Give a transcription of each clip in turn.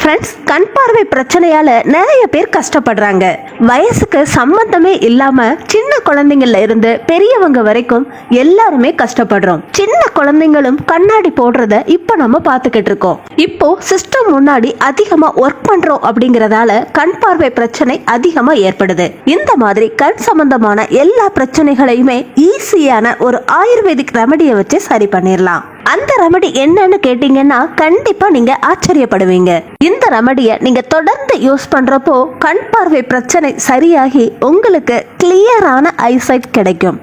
Friends, கண் பார்வை பிரச்சனையால நிறைய பேர் கஷ்டப்படுறாங்க. வயசுக்கு சம்பந்தமே இல்லாம சின்ன குழந்தைங்கள்ல இருந்து பெரியவங்க வரைக்கும் எல்லாருமே கஷ்டப்படுறோம். சின்ன குழந்தைங்களும் கண்ணாடி போடுறத இப்ப நம்ம பாத்துக்கிட்டு இருக்கோம். இப்போ சிஸ்டம் முன்னாடி அதிகமா ஒர்க் பண்றோம் அப்படிங்கறதால கண் பார்வை பிரச்சனை அதிகமா ஏற்படுது. இந்த மாதிரி கண் சம்பந்தமான எல்லா பிரச்சனைகளையுமே ஈஸியான ஒரு ஆயுர்வேதிக் ரெமடியை வச்சு சரி பண்ணிடலாம். அந்த ரெமடி என்னன்னு கேட்டீங்கன்னா கண்டிப்பா நீங்க ஆச்சரியப்படுவீங்க. இந்த ரெமடியை நீங்க தொடர்ந்து யூஸ் பண்றப்போ கண் பார்வை பிரச்சனை சரியாகி உங்களுக்கு கிளியரான ஐசைட் கிடைக்கும்.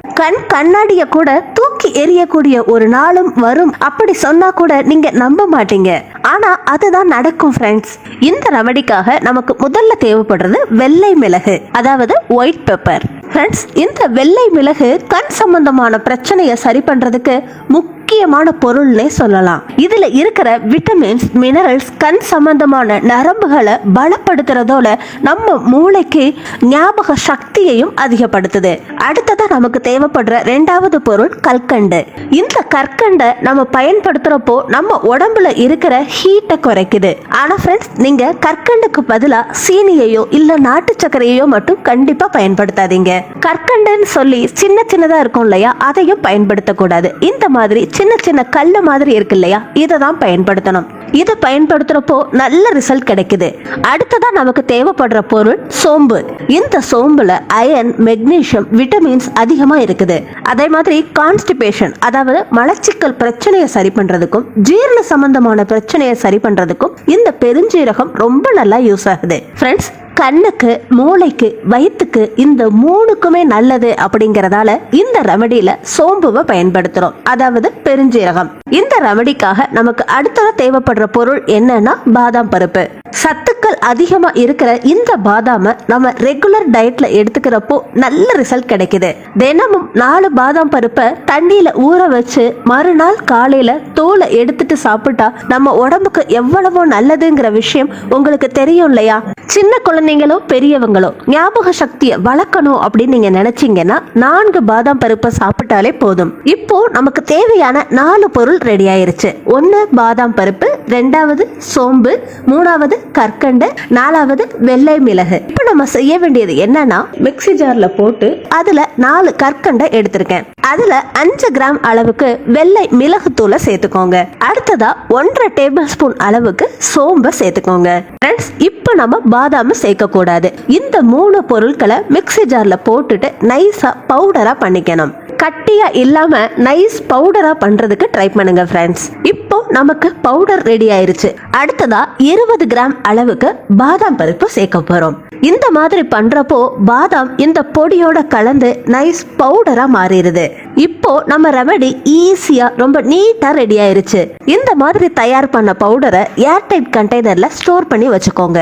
கண்ணாடிய கூட தூக்கி எறியக்கூடிய ஒரு நாளும் வரும் அப்படி சொன்னா கூட நீங்க நம்ப மாட்டீங்க. ஆனா அதுதான் நடக்கும் ஃப்ரெண்ட்ஸ். இந்த ரெமடிக்காக நமக்கு முதல்ல தேவைப்படுறது வெள்ளை மிளகு, அதாவது ஒயிட் பெப்பர். ஃப்ரெண்ட்ஸ், இந்த வெள்ளை மிளகு கண் சம்பந்தமான பிரச்சனையை சரி பண்றதுக்கு முக்கியமான பொருள்னே சொல்லலாம். இதுல இருக்கிற விட்டமின்ஸ், மினரல்ஸ் கண் சம்பந்தமான நரம்புகளை பலப்படுத்துறதோட நம்ம மூளைக்கு ஞாபக சக்தியையும் அதிகப்படுத்துது. அடுத்ததா நமக்கு தேவைப்படுற இரண்டாவது பொருள் கற்கண்டு. இந்த கற்கண்டை நம்ம பயன்படுத்துறப்போ நம்ம உடம்புல இருக்கிற ஹீட்டை குறைக்குது. ஆனா ஃப்ரெண்ட்ஸ், நீங்க கற்கண்டுக்கு பதிலா சீனியையோ இல்ல நாட்டு சர்க்கரையோ மட்டும் கண்டிப்பா பயன்படுத்தாதீங்க. கற்கண்டுன்னு சொல்லி சின்ன சின்னதா இருக்கும் இல்லையா, அதையும் பயன்படுத்தக்கூடாது. இந்த மாதிரி சின்ன சின்ன கல்லு மாதிரி இருக்கு இல்லையா, இதை தான் பயன்படுத்தணும். இதை பயன்படுத்துறப்போ நல்ல ரிசல்ட் கிடைக்குது. அடுத்ததா நமக்கு தேவைப்படுற பொருள் சோம்பு. இந்த சோம்புல அயன், மெக்னீசியம், விட்டமின்ஸ் அதிகமா இருக்குது. அதே மாதிரி கான்ஸ்டிபேஷன், அதாவது மலச்சிக்கல் பிரச்சனையை சரி பண்றதுக்கும் ஜீரண சம்பந்தமான பிரச்சனையை சரி பண்றதுக்கும் இந்த பெருஞ்சீரகம் ரொம்ப நல்லா யூஸ் ஆகுது. ஃப்ரெண்ட்ஸ், கண்ணுக்கு, மூளைக்கு, வயிற்றுக்கு இந்த மூணுக்குமே நல்லது அப்படிங்கறதால இந்த ரெமடியில சோம்புவை பயன்படுத்துறோம், அதாவது பெருஞ்சீரகம். இந்த ரெமடிக்காக நமக்கு அடுத்தது தேவைப்படுற பொருள் என்னன்னா பாதாம் பருப்பு. சத்துக்கள் அதிகமா இருக்கிற இந்த பாதாம நம்ம ரெகுலர் டயட்ல எடுத்துக்கிறப்போ நல்ல ரிசல்ட் கிடைக்குது. தினமும் 4 பாதாம் பருப்பை தண்ணியில ஊற வச்சு மறுநாள் காலையில தோலை எடுத்துட்டு சாப்பிட்டா நம்ம உடம்புக்கு எவ்வளவோ நல்லதுங்கிற விஷயம் உங்களுக்கு தெரியும் இல்லையா? சின்ன குழந்தைங்களோ பெரியவங்களோ ஞாபக சக்தியை வளர்க்கணும் அப்படின்னு நீங்க நினைச்சீங்கன்னா 4 பாதாம் பருப்பை சாப்பிட்டாலே போதும். இப்போ நமக்கு தேவையான 4 பொருள் ரெடி ஆயிருச்சு. 1 பாதாம் பருப்பு, 2வது சோம்பு, 3வது கற்கண்டு, 4வது வெள்ளை மிளகு. இப்போ நம்ம செய்ய வேண்டியது என்னன்னா மிக்ஸி ஜார்ல போட்டு அதுல 4 கற்கண்டை எடுத்திருக்கேன். அதுல 5 கிராம் அளவுக்கு வெள்ளை மிளகு தூளை சேர்த்துக்கோங்க. அடுத்ததா 1.5 டேபிள் ஸ்பூன் அளவுக்கு சோம்பை சேர்த்துக்கோங்க. ஃப்ரெண்ட்ஸ், இப்போ நம்ம பாதாம சேர்க்க கூடாது. இந்த 3 பொருட்களை மிக்ஸி ஜார்ல போட்டுட்டு நைஸா பவுடரா பண்ணிக்கணும். கட்டியா இல்லாம நைஸ் பவுடரா பண்றதுக்கு ட்ரை பண்ணுங்க ஃப்ரெண்ட்ஸ். இப்போ நமக்கு பவுடர் ரெடி ஆயிருச்சு. அடுத்ததா 20 கிராம் அளவுக்கு பாதாம் பருப்பு சேர்க்க போறோம். இந்த மாதிரி பண்றப்போ பாதாம் இந்த பொடியோட கலந்து நைஸ் பவுடரா மாறிடுது. இப்போ நம்ம ரெமடி ஈஸியா ரொம்ப நீட்டா ரெடி ஆயிருச்சு. இந்த மாதிரி தயார் பண்ண பவுடரை ஏர்டைட் கண்டெய்னர்ல ஸ்டோர் பண்ணி வச்சுக்கோங்க.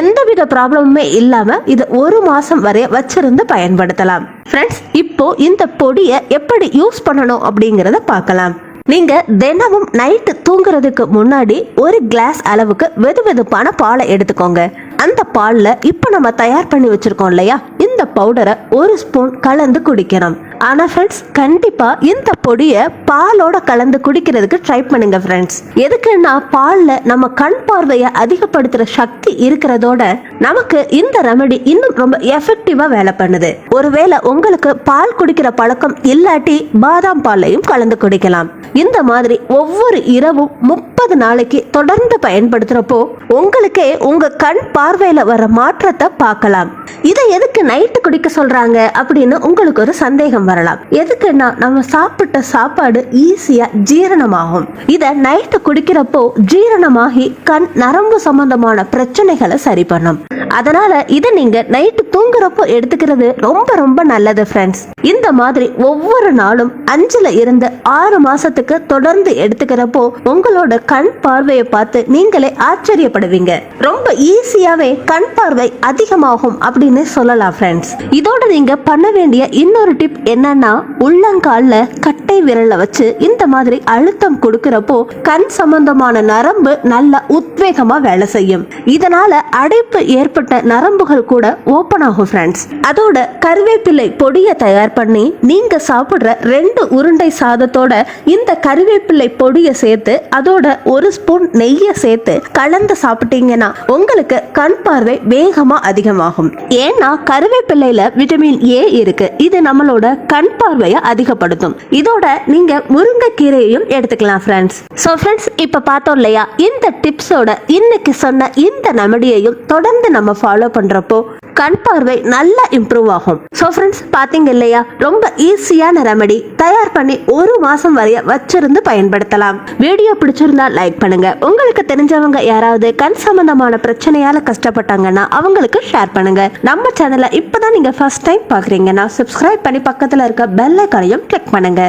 எந்தவித ப்ராப்ளமுமே இல்லாம இதை 1 மாசம் வரை வச்சிருந்து பயன்படுத்தலாம். ஃப்ரெண்ட்ஸ், இப்போ இந்த பொடியை எப்படி யூஸ் பண்ணணும் அப்படிங்கறத பார்க்கலாம். நீங்க தினமும் நைட்டு தூங்குறதுக்கு முன்னாடி 1 கிளாஸ் அளவுக்கு வெதுவெதுப்பான பாலை எடுத்துக்கோங்க. அந்த பால்ல இப்ப நம்ம தயார் பண்ணி வச்சிருக்கோம் இல்லையா, இந்த பவுடரை 1 ஸ்பூன் கலந்து குடிக்கணும். ஆனா ஃப்ரெண்ட்ஸ், கண்டிப்பா இந்த பொடியை பாலோட கலந்து குடிக்கிறதுக்கு ட்ரை பண்ணுங்க ஃப்ரெண்ட்ஸ். எதுக்குன்னா பால்ல நம்ம கண் பார்வையை அதிகப்படுத்துற சக்தி இருக்கிறதோட நமக்கு இந்த ரெமடி இன்னும் ரொம்ப எஃபெக்டிவா வேலை பண்ணுது. ஒருவேளை உங்களுக்கு பால் குடிக்கிற பழக்கம் இல்லாட்டி பாதாம் பாலையும் கலந்து குடிக்கலாம். இந்த மாதிரி ஒவ்வொரு இரவும் 30 நாளைக்கு தொடர்ந்து பயன்படுத்துறப்போ உங்களுக்கே உங்க கண் பார்வையில வர மாற்றத்தை பார்க்கலாம். இதை எதுக்கு நைட்டு குடிக்க சொல்றாங்க அப்படின்னு உங்களுக்கு ஒரு சந்தேகம் வரலாம். எதுக்குன்னா நம்ம சாப்பிட்ட சாப்பாடு ஈஸியா ஜீரணமாகும். இத நைட்டு குடிக்கிறப்போ ஜீரணமாகி கண் நரம்பு சம்பந்தமான பிரச்சனைகளை சரி பண்ணும். அதனால இதை நீங்க நைட்டு தூங்குறப்போ எடுத்துக்கிறது ரொம்ப ரொம்ப நல்லது ஃப்ரெண்ட்ஸ். இந்த மாதிரி ஒவ்வொரு நாளும் 5ல இருந்து 6 மாசத்துக்கு தொடர்ந்து எடுத்துக்கிறப்போ உங்களோட கண் பார்வையை பார்த்து நீங்களே ஆச்சரியப்படுவீங்க. ரொம்ப ஈஸியாவே கண் பார்வை அதிகமாகும் அப்படின்னு சொல்லலாம் ஃப்ரெண்ட்ஸ். இதோட நீங்க பண்ண வேண்டிய இன்னொரு டிப் என்னன்னா, உள்ளங்கால்ல கட்டை விரல வச்சு இந்த மாதிரி அழுத்தம் கொடுக்கிறப்போ கண் சம்பந்தமான நரம்பு நல்ல உத்வேகமா வேலை செய்யும். இதனால அடைப்பு ஏற்ப ஏற்பட்ட நரம்புகள் கூட ஓபன் ஆகும் ஃப்ரெண்ட்ஸ். அதோட கருவேப்பிலை பொடியை தயார் பண்ணி நீங்க சாப்பிடுற 2 உருண்டை சாதத்தோட இந்த கருவேப்பிலை பொடியை சேர்த்து அதோட 1 ஸ்பூன் நெய்யை சேர்த்து கலந்து சாப்பிட்டீங்கன்னா உங்களுக்கு கண் பார்வை வேகமா அதிகமாகும். ஏன்னா கருவேப்பிலையில விட்டமின் ஏ இருக்கு. இது நம்மளோட கண் பார்வையை அதிகப்படுத்தும். இதோட நீங்க முருங்கைக்கீரையையும் எடுத்துக்கலாம் ஃப்ரெண்ட்ஸ். சோ ஃப்ரெண்ட்ஸ், இப்ப பார்த்தோம் இல்லையா, இந்த டிப்ஸோட இன்னைக்கு சொன்ன இந்த ரெமடியையும் தொடர்ந்து நம்ம ஃபாலோ பண்றப்போ கண் பார்வை நல்லா இம்ப்ரூவ் ஆகும். சோ ஃப்ரெண்ட்ஸ், பாத்தீங்க இல்லையா, ரொம்ப ஈஸியான ரெமடி தயார் பண்ணி 1 மாசம் வரைய வச்சிருந்து பயன்படுத்தலாம். வீடியோ பிடிச்சிருந்தா லைக் பண்ணுங்க. உங்களுக்கு தெரிஞ்சவங்க யாராவது கண் சம்பந்தமான பிரச்சனையால கஷ்டப்பட்டாங்கன்னா அவங்களுக்கு ஷேர் பண்ணுங்க. நம்ம சேனலை இப்பதான் நீங்க ஃபர்ஸ்ட் டைம் பாக்குறீங்கன்னா சப்ஸ்கிரைப் பண்ணி பக்கத்துல இருக்க பெல் ஐகானையும் கிளிக் பண்ணுங்க.